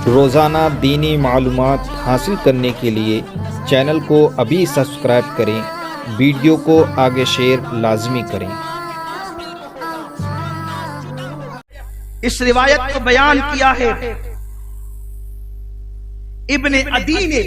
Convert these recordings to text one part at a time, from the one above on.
روزانہ دینی معلومات حاصل کرنے کے لیے چینل کو ابھی سبسکرائب کریں، ویڈیو کو آگے شیئر لازمی کریں۔ اس روایت کو بیان کیا ہے ابن عدی نے،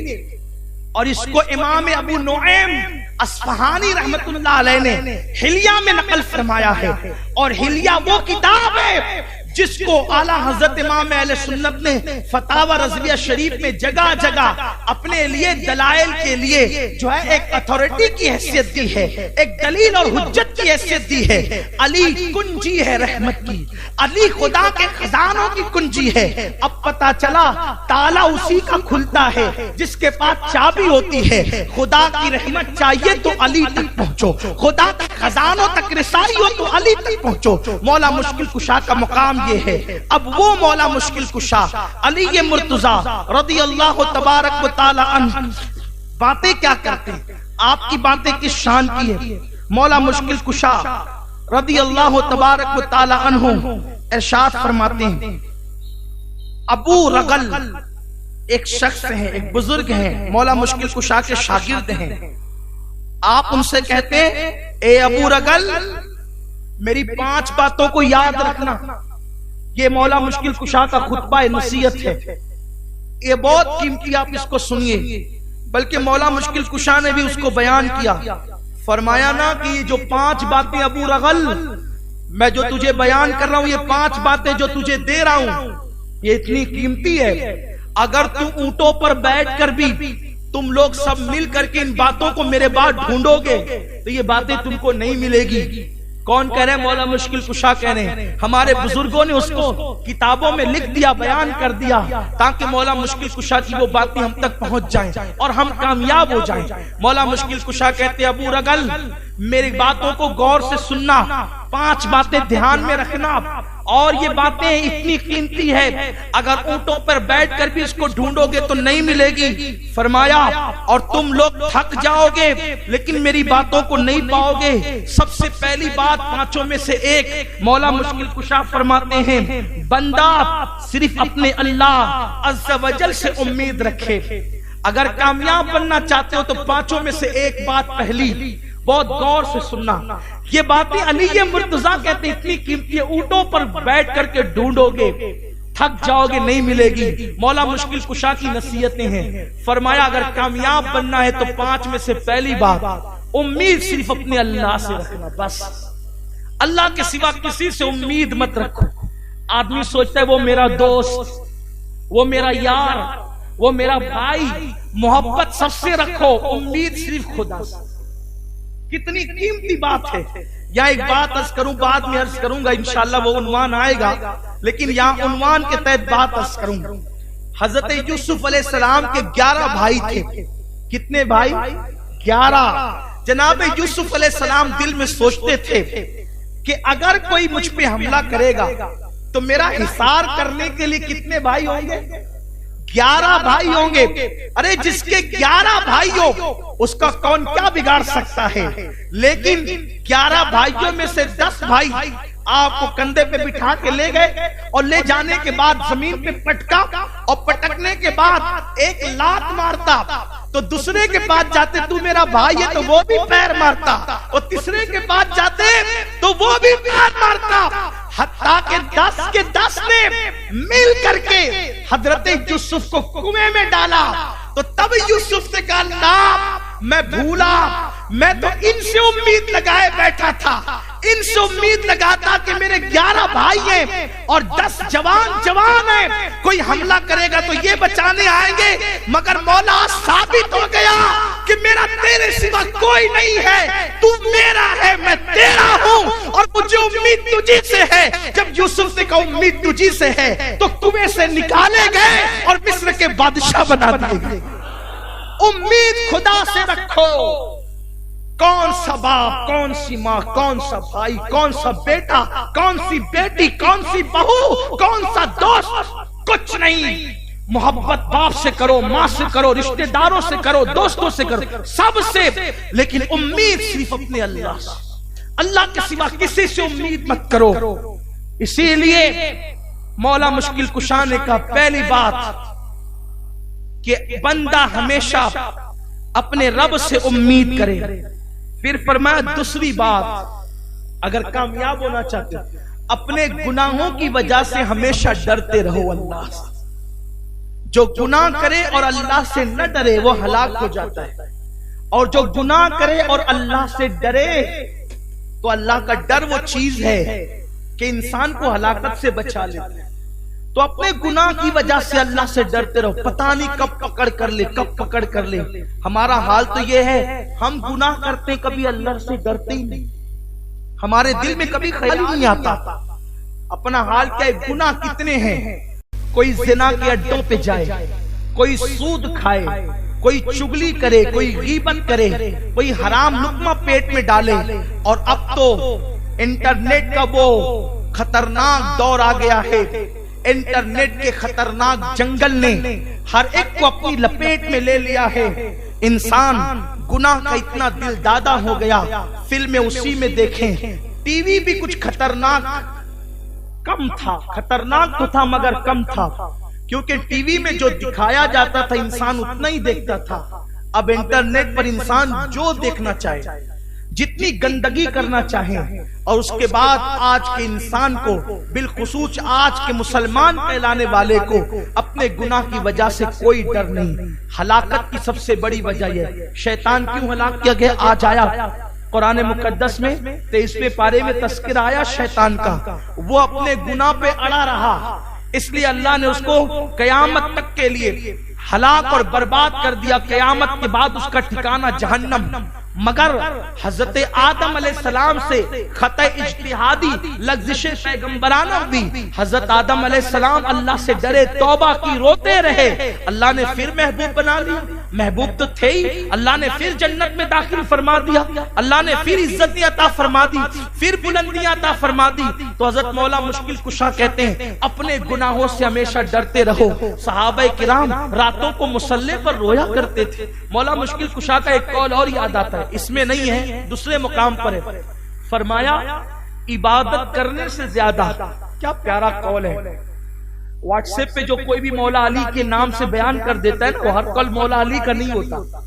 اور اس کو امام ابو نعیم اصفہانی رحمت اللہ علیہ نے حلیہ میں نقل فرمایا ہے۔ اور حلیہ وہ کتاب ہے جس کو اعلیٰ حضرت امام اہل سنت نے فتاوی رضویہ شریف میں جگہ جگہ اپنے لیے دلائل کے لیے جو ہے ایک اتھارٹی کی حیثیت دی ہے، ایک دلیل اور حجت کی حیثیت دی ہے۔ علی کنجی ہے رحمت کی، علی خدا کے خزانوں کی کنجی ہے۔ اب پتا چلا تالا اسی کا کھلتا ہے جس کے پاس چابی ہوتی ہے۔ خدا کی رحمت چاہیے تو علی تک پہنچو، خدا کے خزانوں تک رسائی ہو تو علی تک پہنچو۔ مولا مشکل کشا کا مقام یہ ہے۔ اب وہ مولا مشکل کشا علی مرتضیٰ رضی اللہ تبارک و تعالی عنہ باتیں کیا کرتے ہیں، آپ کی باتیں کس شان کی ہے۔ مولا مشکل کشا رضی اللہ تبارک و تعالی عنہ ارشاد فرماتے ہیں، ابو رغل ایک شخص ہیں، ایک بزرگ ہیں، مولا مشکل کشا کے شاگرد ہیں۔ آپ ان سے کہتے ہیں، اے ابو رغل میری 5 باتوں کو یاد رکھنا۔ یہ مولا مشکل کشا کا خطبہ نصیحت ہے، یہ بہت قیمتی، آپ اس کو سنیے۔ بلکہ مولا مشکل کشا نے بھی اس کو بیان کیا، فرمایا نا کہ یہ جو 5 باتیں ابو رغل میں جو تجھے بیان کر رہا ہوں، یہ 5 باتیں جو تجھے دے رہا ہوں یہ اتنی قیمتی ہے، اگر تم اونٹوں پر بیٹھ کر بھی تم لوگ سب مل کر کے ان باتوں کو میرے بعد ڈھونڈو گے تو یہ باتیں تم کو نہیں ملے گی۔ کون کہہ رہے ہیں؟ مولا مشکل کشا کہہ رہے ہیں۔ ہمارے بزرگوں نے اس کو کتابوں میں لکھ دیا، بیان کر دیا، تاکہ مولا مشکل کشا کی وہ باتیں ہم تک پہنچ جائیں اور ہم کامیاب ہو جائیں۔ مولا مشکل کشا کہتے ہیں، ابو رغل میری باتوں کو غور سے سننا، 5 باتیں دھیان میں رکھنا، اور یہ باتیں اتنی قیمتی ہے اگر اونٹوں پر بیٹھ کر بھی اس کو ڈھونڈو گے تو نہیں ملے گی۔ فرمایا اور تم لوگ تھک جاؤ گے لیکن میری باتوں کو نہیں پاؤ گے۔ سب سے پہلی بات 5 میں سے ایک، مولا مشکل کشا فرماتے ہیں، بندہ صرف اپنے اللہ عز و جل سے امید رکھے۔ اگر کامیاب بننا چاہتے ہو تو 5 میں سے ایک بات پہلی بہت غور سے سننا۔ یہ باتیں علی مرتضیٰ کہتے ہیں اتنی قیمتی ہے، اونٹوں پر بیٹھ کر کے ڈھونڈو گے تھک جاؤ گے نہیں ملے گی۔ مولا مشکل کشا کی نصیحتیں ہیں۔ فرمایا اگر کامیاب بننا ہے تو 5 میں سے پہلی بات، امید صرف اپنے اللہ سے رکھنا۔ بس اللہ کے سوا کسی سے امید مت رکھو۔ آدمی سوچتا ہے وہ میرا دوست، وہ میرا یار، وہ میرا بھائی، محبت سب سے رکھو، امید صرف خدا سے۔ کتنی قیمتی بات ہے۔ یا ایک بات عرض کروں، بعد میں عرض کروں گا انشاءاللہ، وہ عنوان آئے گا، لیکن یہاں عنوان کے تحت بات عرض کروں۔ حضرت یوسف علیہ السلام کے 11 بھائی تھے۔ کتنے بھائی؟ 11۔ جناب یوسف علیہ السلام دل میں سوچتے تھے کہ اگر کوئی مجھ پہ حملہ کرے گا تو میرا حصار کرنے کے لیے کتنے بھائی ہوں گے؟ 11 بھائی ہوں گے۔ ارے جس کے 11 بھائی ہو اس کا کون کیا بگاڑ سکتا ہے؟ لیکن 11 بھائیوں میں سے 10 بھائی آپ کو کندھے پہ بٹھا کے لے گئے، اور لے جانے کے بعد زمین پہ پٹکا، اور پٹکنے کے بعد ایک لات مارتا تو دوسرے کے پاس جاتے تو میرا بھائی ہے تو وہ بھی پیر مارتا، اور تیسرے کے پاس جاتے تو وہ بھی پیر مارتا، حتیٰ کہ 10 کے 10 نے مل کر کے حضرت یوسف کو کنویں میں ڈالا۔ تو تب یوسف نے کہا نا میں بھولا، میں تو ان سے امید لگائے بیٹھا تھا، ان سے امید لگاتا کہ میرے 11 بھائی ہیں اور 10 جوان ہیں، کوئی حملہ کرے گا تو یہ بچانے آئیں گے، مگر مولا ثابت ہو گیا کہ میرا تیرے سوا کوئی نہیں ہے، تو میرا ہے میں تیرا ہوں، اور مجھے امید تجھی سے ہے۔ جب یوسف نے کہا امید تجھی سے ہے تو کنویں سے نکالے گئے اور مصر کے بادشاہ بنا دیے گئے۔ امید خدا سے رکھو۔ کون سا باپ، کون سی ماں، کون سا بھائی، کون سا بیٹا، کون سی بیٹی، کون سی بہو، کون سا دوست، کچھ نہیں۔ محبت باپ سے کرو، ماں سے کرو، رشتہ داروں سے کرو، دوستوں سے کرو، سب سے، لیکن امید صرف اپنے اللہ سے۔ اللہ کے سوا کسی سے امید مت کرو۔ اسی لیے مولا مشکل کشا نے کہا پہلی بات کہ بندہ ہمیشہ اپنے رب سے امید کرے. پھر فرمایا دوسری بات، اگر کامیاب ہونا چاہتے اپنے گناہوں کی وجہ سے ہمیشہ ڈرتے رہو اللہ سے. جو گناہ کرے اور اللہ سے نہ ڈرے وہ ہلاک ہو جاتا ہے، اور جو گناہ کرے اور اللہ سے ڈرے تو اللہ کا ڈر وہ چیز ہے کہ انسان کو ہلاکت سے بچا لیتا ہے. تو اپنے گناہ کی وجہ سے اللہ سے ڈرتے رہو. پتہ نہیں کب پکڑ کر لے، کب پکڑ کر لے. ہمارا حال تو یہ ہے، ہم گناہ کرتے کبھی اللہ سے ڈرتے ہی نہیں، ہمارے دل میں کبھی خیال نہیں آتا. اپنا حال کیا ہے، گناہ کتنے ہیں. کوئی زنا کے اڈوں پہ جائے، کوئی سود کھائے، کوئی چگلی کرے، کوئی غیبت کرے، کوئی حرام لقمہ پیٹ میں ڈالے. اور اب تو انٹرنیٹ کا وہ خطرناک دور آ گیا ہے. انٹرنیٹ کے خطرناک جنگل نے ہر ایک کو اپنی لپیٹ میں لے لیا ہے. انسان گناہ کا اتنا دل دادا ہو گیا، فلمیں اسی میں دیکھیں. ٹی وی بھی کچھ خطرناک کم تھا، خطرناک تو تھا مگر کم تھا، کیونکہ ٹی وی میں جو دکھایا جاتا تھا انسان اتنا ہی دیکھتا تھا. اب انٹرنیٹ پر انسان جو دیکھنا چاہے، جتنی گندگی کرنا چاہے، اور اس کے بعد آج کے انسان کو، بالخصوص آج کے مسلمان کہلانے والے کو، اپنے گناہ کی وجہ سے کوئی ڈر نہیں. ہلاکت کی سب سے بڑی وجہ یہ، شیطان کیوں ہلاک کیا گیا؟ آج آیا قرآن مقدس میں 23ویں پارے میں تذکرہ آیا شیطان کا. وہ اپنے گناہ پہ اڑا رہا، اس لیے اللہ نے اس کو قیامت تک کے لیے ہلاک اور برباد کر دیا. قیامت کے بعد اس کا ٹھکانہ جہنم. مگر حضرت آدم علیہ السلام سے خطا اجتہادی لغزش پیغمبرانہ بھی، حضرت آدم علیہ السلام اللہ سے ڈرے، توبہ کی، روتے رہے. اللہ نے پھر محبوب بنا لیا. محبوب تو تھے ہی، اللہ نے پھر جنت میں داخل فرما دیا. اللہ نے پھر عزتیں عطا فرما دی، پھر بلندیاں عطا فرما دی. تو حضرت مولا مشکل کشا کہتے ہیں اپنے گناہوں سے ہمیشہ ڈرتے رہو. صحابہ کرام راتوں کو مصلی پر رویا کرتے تھے. مولا مشکل کشا کا ایک قول اور یاد آتا ہے، اس میں نہیں ہے، دوسرے مقام پر ہے. فرمایا عبادت کرنے سے زیادہ، کیا پیارا قول ہے. واٹس ایپ پہ جو کوئی بھی مولا علی کے نام سے بیان کر دیتا ہے وہ ہر قول مولا علی کا نہیں ہوتا.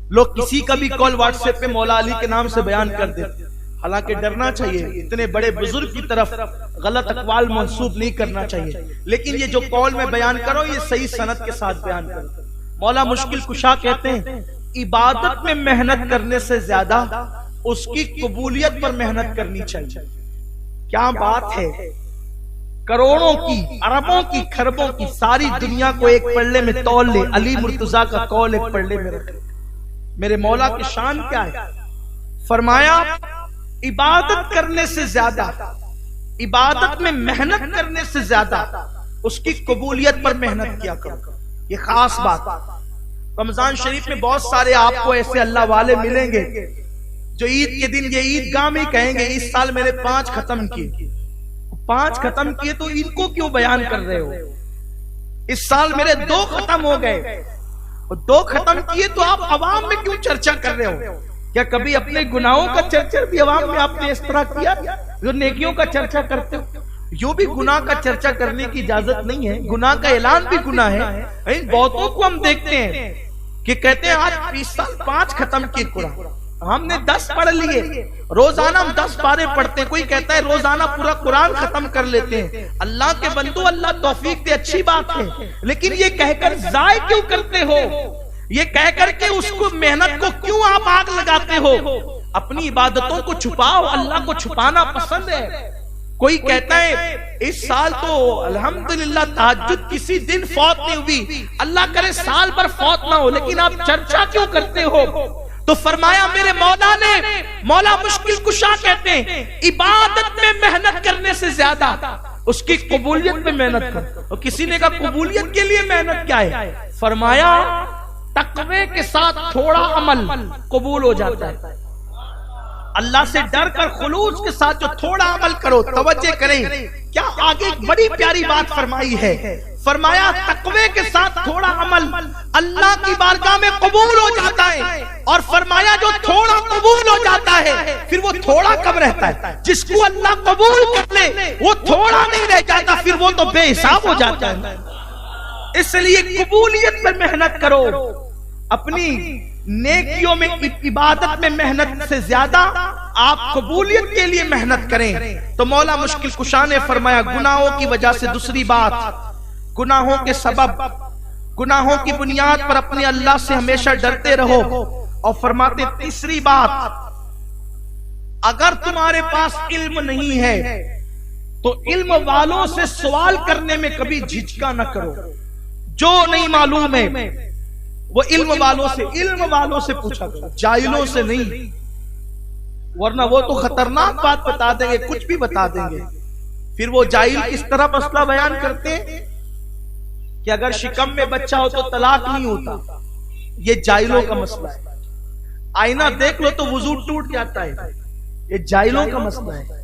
لوگ کسی کا بھی قول واٹس ایپ پہ مولا علی کے نام سے بیان کر دیتے. حالانکہ ڈرنا چاہیے، اتنے بڑے بزرگ کی طرف غلط اقوال منسوب نہیں کرنا چاہیے. لیکن یہ جو قول میں بیان کرو یہ صحیح سند کے ساتھ بیان کرو. مولا مشکل کشا کہتے ہیں عبادت میں محنت کرنے سے زیادہ اس کی قبولیت پر محنت کرنی چاہیے. کیا بات ہے، کروڑوں کی، اربوں کی، خربوں کی ساری دنیا کو ایک پلڑے میں تول لے. علی مرتضیٰ کا قول ایک پلڑے میں رکھ لے. میرے مولا کی شان کیا ہے. فرمایا عبادت کرنے سے زیادہ، عبادت میں محنت کرنے سے زیادہ اس کی قبولیت پر محنت کیا کرو. یہ خاص بات. رمضان شریف میں بہت سارے آپ کو ایسے اللہ والے ملیں گے جو عید کے دن یہ عید گاہ میں کہیں گے اس سال میرے 5 ختم کیے. 5 ختم کیے تو ان کو کیوں بیان کر رہے ہو؟ اس سال میرے 2 ختم ہو گئے، 2 ختم کیے تو آپ عوام میں کیوں چرچا کر رہے ہو؟ کیا کبھی اپنے گناہوں کا چرچا بھی عوام میں آپ نے اس طرح کیا جو نیکیوں کا چرچا کرتے ہو؟ یوں بھی گناہ کا چرچا کرنے کی اجازت نہیں ہے. گناہ کا اعلان بھی گناہ ہے. بہتوں کو ہم دیکھتے ہیں کہ کہتے ہیں آج 20 سال 5 ختم کیے قرآن، ہم نے 10 پڑھ لیے. روزانہ ہم 10 پارے پڑھتے ہیں. کوئی کہتا ہے روزانہ پورا قرآن ختم کر لیتے ہیں. اللہ کے بندو اللہ توفیق دے، اچھی بات ہے، لیکن یہ کہہ کر ضائع کیوں کرتے ہو؟ یہ کہہ کر کے اس کو محنت کو کیوں آپ آگ لگاتے ہو؟ اپنی عبادتوں کو چھپاؤ، اللہ کو چھپانا پسند ہے. کوئی کہتا ہے اس سال تو الحمدللہ تہجد کسی دن فوت نہیں ہوئی، اللہ کرے سال پر فوت نہ ہو، لیکن آپ چرچا کیوں کرتے ہو؟ تو فرمایا میرے مولا نے، مولا مشکل کشا کہتے ہیں عبادت میں محنت کرنے سے زیادہ اس کی قبولیت میں محنت کر. اور کسی نے کہا قبولیت کے لیے محنت کیا ہے؟ فرمایا تقوی کے ساتھ تھوڑا عمل قبول ہو جاتا ہے. اللہ سے ڈر کر خلوص کے ساتھ جو تھوڑا عمل کرو، توجہ کریں کیا آگے ایک بڑی پیاری بات فرمائی ہے. فرمایا تقوی کے ساتھ تھوڑا عمل اللہ کی بارگاہ میں قبول ہو جاتا ہے. اور فرمایا جو تھوڑا قبول ہو جاتا ہے پھر وہ تھوڑا کب رہتا ہے؟ جس کو اللہ قبول کر لے وہ تھوڑا نہیں رہ جاتا، پھر وہ تو بے حساب ہو جاتا ہے. اس لیے قبولیت پر محنت کرو، اپنی نیکیوں میں عبادت میں محنت سے زیادہ آپ قبولیت کے لیے محنت کریں۔ تو مولا مشکل کشا نے فرمایا گناہوں کی وجہ سے دوسری بات، گناہوں کے سبب، گناہوں کی بنیاد پر اپنے اللہ سے ہمیشہ ڈرتے رہو، اور فرماتے تیسری بات، اگر تمہارے پاس علم نہیں ہے تو علم والوں سے سوال کرنے میں کبھی جھجکا نہ کرو۔ جو نہیں معلوم ہے وہ علم والوں سے پوچھا کرو، جاہلوں سے نہیں، ورنہ وہ تو خطرناک بات بتا دیں گے، کچھ بھی بتا دیں گے۔ پھر وہ جاہل کس طرح مسئلہ بیان کرتے ہیں کہ اگر شکم میں بچہ ہو تو طلاق نہیں ہوتا، یہ جاہلوں کا مسئلہ ہے۔ آئینہ دیکھ لو تو وضو ٹوٹ جاتا ہے، یہ جاہلوں کا مسئلہ ہے۔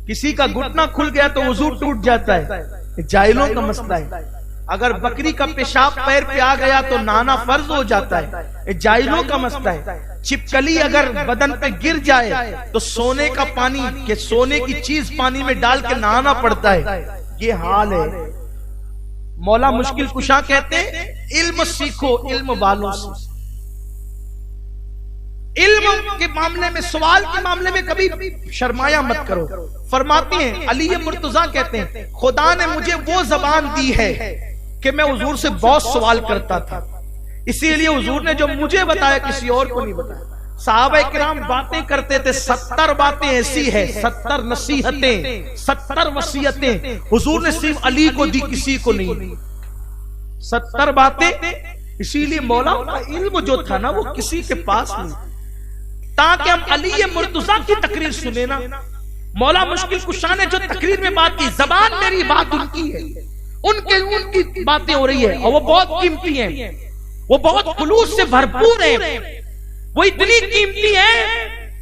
کسی کا گھٹنا کھل گیا تو وضو ٹوٹ جاتا ہے، یہ جاہلوں کا مسئلہ ہے۔ اگر بکری کا پیشاب پیر پہ آ گیا تو نہانا فرض ہو جاتا ہے، یہ جاہلوں کا مسئلہ ہے۔ چھپکلی اگر بدن پہ گر جائے تو سونے کا پانی کہ سونے کی چیز پانی میں ڈال کے نہانا پڑتا ہے، یہ حال ہے۔ مولا مشکل کشا کہتے ہیں علم سیکھو علم والوں سے، علم کے معاملے میں، سوال کے معاملے میں کبھی شرمایا مت کرو۔ فرماتے ہیں علی مرتضیٰ کہتے ہیں خدا نے مجھے وہ زبان دی ہے کہ میں حضور سے بہت سوال کرتا تھا، اسی لیے حضور نے جو مجھے بتایا کسی اور کو نہیں بتایا۔ صحابہ کرام باتیں کرتے تھے، 70 باتیں ایسی ہے، 70 نصیحتیں، 70 وصیتیں حضور نے صرف علی کو دی، کسی کو نہیں دی۔ 70 باتیں، اسی لیے مولا کا علم جو تھا نا وہ کسی کے پاس نہیں، تاکہ ہم علی مرتضیٰ کی تقریر سنیں نا۔ مولا مشکل کشا نے جو تقریر میں بات کی، زبان میری بات ان کی ہے، ان کی باتیں ہو رہی ہے، اور وہ بہت قیمتی ہیں، وہ بہت خلوص سے بھرپور ہیں، وہ اتنی قیمتی ہے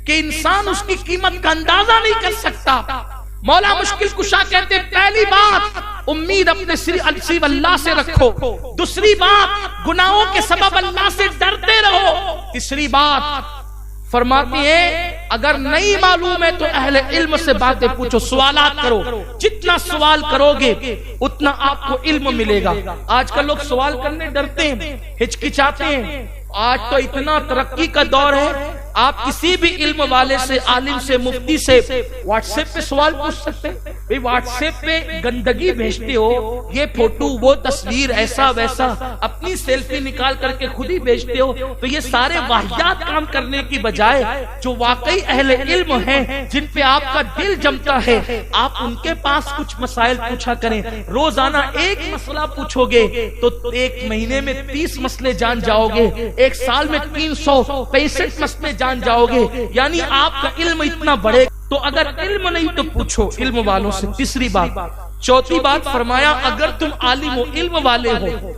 کہ انسان اس کی قیمت کا اندازہ نہیں کر سکتا۔ مولا مشکل کشا کہتے ہیں پہلی بات امید اپنے صرف اللہ سے رکھو، دوسری بات گناہوں کے سبب اللہ سے ڈرتے رہو، تیسری بات فرماتی ہے اگر نہیں معلوم ہے تو اہل علم سے باتیں پوچھو، سوالات کرو، جتنا سوال کرو گے اتنا آپ کو علم ملے گا۔ آج کل لوگ سوال کرنے ڈرتے ہیں، ہچکچاتے ہیں۔ آج تو اتنا ترقی کا دور ہے، آپ کسی بھی علم والے سے، عالم سے، مفتی سے واٹس ایپ پہ سوال پوچھ سکتے ہیں۔ بھئی واٹس ایپ پہ گندگی بھیجتے ہو، یہ فوٹو وہ تصویر ایسا ویسا، اپنی سیلفی نکال کر کے خود ہی بھیجتے ہو، تو یہ سارے واحد کام کرنے کی بجائے جو واقعی اہل علم ہیں، جن پہ آپ کا دل جمتا ہے، آپ ان کے پاس کچھ مسائل پوچھا کریں۔ روزانہ ایک مسئلہ پوچھو گے تو ایک مہینے میں 30 مسئلے جان جاؤ گے، ایک سال میں 365 مسئلے جان جاؤ گے، یعنی آپ کا علم اتنا بڑھے۔ تو اگر علم نہیں تو پوچھو علم والوں سے، تیسری بات۔ چوتھی بات فرمایا اگر تم عالم و علم والے ہو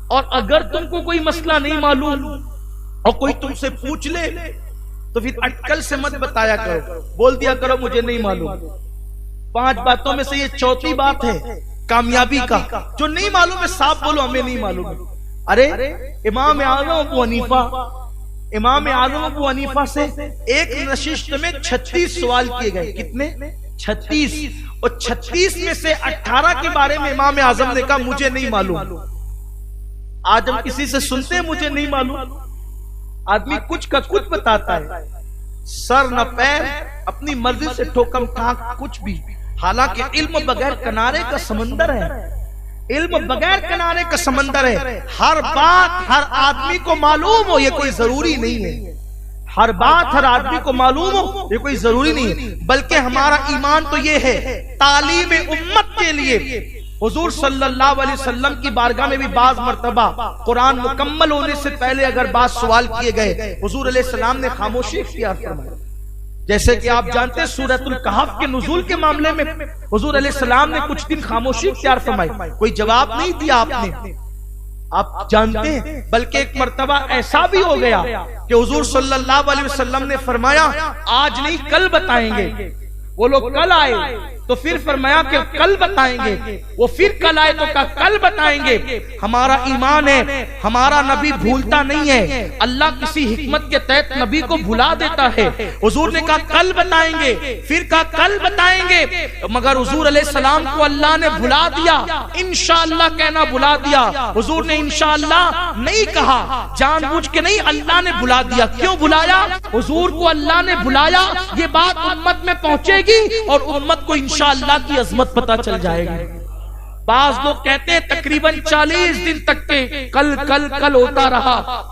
اور اگر تم کو کوئی مسئلہ نہیں معلوم اور کوئی تم سے پوچھ لے تو پھر اٹکل سے مت بتایا کرو، بول دیا کرو مجھے نہیں معلوم۔ 5 باتوں میں سے یہ چوتھی بات ہے کامیابی کا، جو نہیں معلوم ہے صاف بولو ہمیں نہیں معلوم ہے۔ ارے امام اعظم ابو حنیفہ سے ایک نشست میں 36 سوال کیے گئے، کتنے؟ 36، اور 36 میں سے 18 کے بارے میں امام اعظم نے کہا مجھے نہیں معلوم۔ آج ہم کسی سے سنتے ہیں مجھے نہیں معلوم، آدمی کچھ کا کچھ بتاتا ہے، سر نہ پیر، اپنی مرضی سے ٹھوکم ٹھاک کچھ بھی، حالانکہ علم بغیر کنارے کا سمندر ہے، علم بغیر کنارے کا سمندر ہے۔ ہر بات ہر آدمی کو معلوم ہو یہ کوئی ضروری نہیں ہے، ہر بات ہر آدمی کو معلوم ہو یہ کوئی ضروری نہیں ہے، بلکہ ہمارا ایمان تو یہ ہے تعلیم امت کے لیے حضور صلی اللہ علیہ وسلم کی بارگاہ میں بھی بعض مرتبہ قرآن مکمل ہونے سے پہلے اگر بعض سوال کیے گئے حضور علیہ السلام نے خاموشی اختیار فرمائی۔ جیسے کہ آپ جانتے ہیں سورۃ الکہف کے نزول کے معاملے میں حضور علیہ السلام نے کچھ دن خاموشی اختیار فرمائی، کوئی جواب نہیں دیا آپ نے، آپ جانتے ہیں۔ بلکہ ایک مرتبہ ایسا بھی ہو گیا کہ حضور صلی اللہ علیہ وسلم نے فرمایا آج نہیں کل بتائیں گے۔ وہ لوگ کل آئے، تو پھر فرمایا کہ کل بتائیں گے. وہ پھر کل آئے تو کہا کل بتائیں گے. ہمارا ایمان ہے ہمارا نبی بھولتا نہیں ہے. اللہ کسی حکمت کے تحت نبی کو بھلا دیتا ہے. حضور نے کہا کل بتائیں گے, پھر کہا کل بتائیں گے, مگر حضور علیہ السلام کو اللہ نے بھلا دیا. انشاءاللہ کہنا بھلا دیا. حضور نے انشاءاللہ نہیں کہا, جان بوجھ کے نہیں, اللہ نے بھلا دیا. کیوں بھلایا؟ حضور کو اللہ نے بھلایا, یہ بات امت میں پہنچے گی اور امت کو انشاءاللہ کی عظمت پتہ چل جائے گی. بعض لوگ کہتے ہیں تقریباً 40 دن تک کے کل کل کل ہوتا رہا.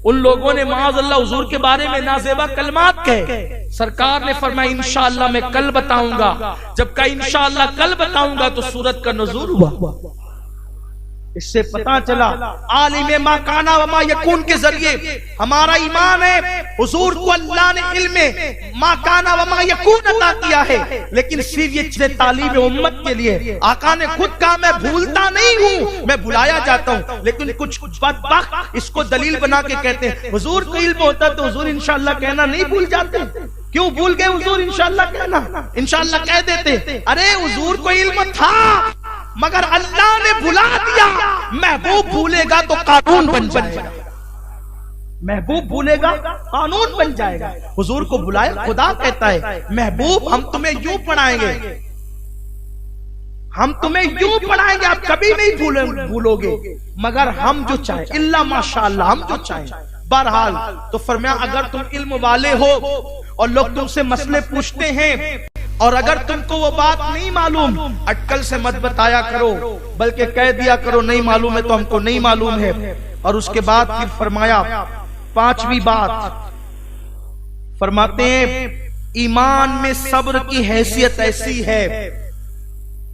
ان لوگوں نے معاذ اللہ حضور کے بارے میں نازیبا کلمات کہے. سرکار نے فرمایا انشاءاللہ میں کل بتاؤں گا. جب کہا انشاءاللہ کل بتاؤں گا تو سورت کا نزول ہوا. اس سے پتا چلا عالم ما کانا وما یکون کے ذریعے ہمارا ایمان ہے. حضور کو اللہ نے علم ما کانا وما یکون عطا کیا ہے, لیکن صرف یہ تعلیم امت کے لیے. آقا نے خود کہا میں بھولتا نہیں ہوں, میں بھلایا جاتا ہوں. لیکن کچھ بدبخت اس کو دلیل بنا کے کہتے ہیں حضور کو علم ہوتا تو حضور انشاءاللہ کہنا نہیں بھول جاتے. کیوں بھول گئے حضور انشاءاللہ کہنا؟ انشاءاللہ کہہ دیتے. ارے حضور کو علم تھا مگر اللہ نے بھلا دیا. محبوب بھولے گا تو قانون بن جائے گا. محبوب بھولے گا قانون بن جائے گا. حضور کو بلائے. خدا کہتا ہے محبوب ہم تمہیں یوں پڑھائیں گے, ہم تمہیں یوں پڑھائیں گے, آپ کبھی نہیں بھولو گے مگر ہم جو چاہیں, اللہ ماشاءاللہ ہم جو چاہیں. بہرحال تو فرمایا اگر تم علم والے ہو اور لوگ تم سے مسئلے پوچھتے ہیں اور اگر تم کو وہ بات نہیں معلوم, اٹکل سے مت بتایا کرو بلکہ کہہ دیا کرو نہیں معلوم ہے تو ہم کو نہیں معلوم ہے. اور اس کے بعد پھر فرمایا 5ویں بات فرماتے ہیں ایمان میں صبر کی حیثیت ایسی ہے,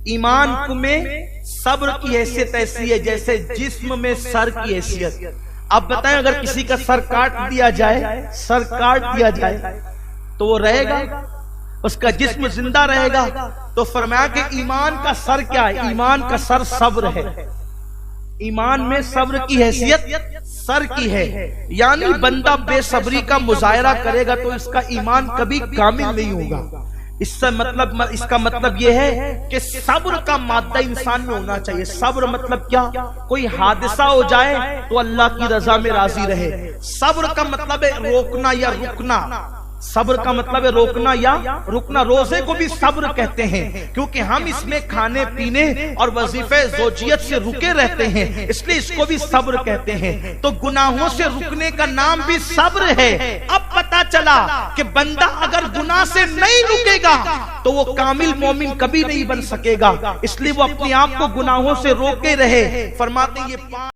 ایمان میں صبر کی حیثیت ایسی ہے جیسے جسم میں سر کی حیثیت. اب بتائیں اگر کسی کا سر کاٹ دیا جائے, سر کاٹ دیا جائے تو وہ رہے گا, اس کا جسم زندہ رہے گا. تو فرمایا کہ ایمان کا سر کیا ہے؟ ایمان کا سر صبر ہے. ایمان میں صبر کی حیثیت سر کی ہے. یعنی بندہ بے صبری کا مظاہرہ کرے گا تو اس کا ایمان کبھی کامل نہیں ہوگا. اس کا مطلب یہ ہے کہ صبر کا مادہ انسان میں ہونا چاہیے. صبر مطلب کیا؟ کوئی حادثہ ہو جائے تو اللہ کی رضا میں راضی رہے. صبر کا مطلب ہے روکنا یا رکنا. صبر کا مطلب ہے روکنا یا رکنا. روزے کو بھی صبر کہتے ہیں کیونکہ ہم اس میں کھانے پینے اور وظیفے زوجیت سے رکے رہتے ہیں, اس لیے اس کو بھی صبر کہتے ہیں. تو گناہوں سے رکنے کا نام بھی صبر ہے. اب پتا چلا کہ بندہ اگر گناہ سے نہیں رکے گا تو وہ کامل مومن کبھی نہیں بن سکے گا. اس لیے وہ اپنے آپ کو گناہوں سے روکے رہے. فرماتے ہیں یہ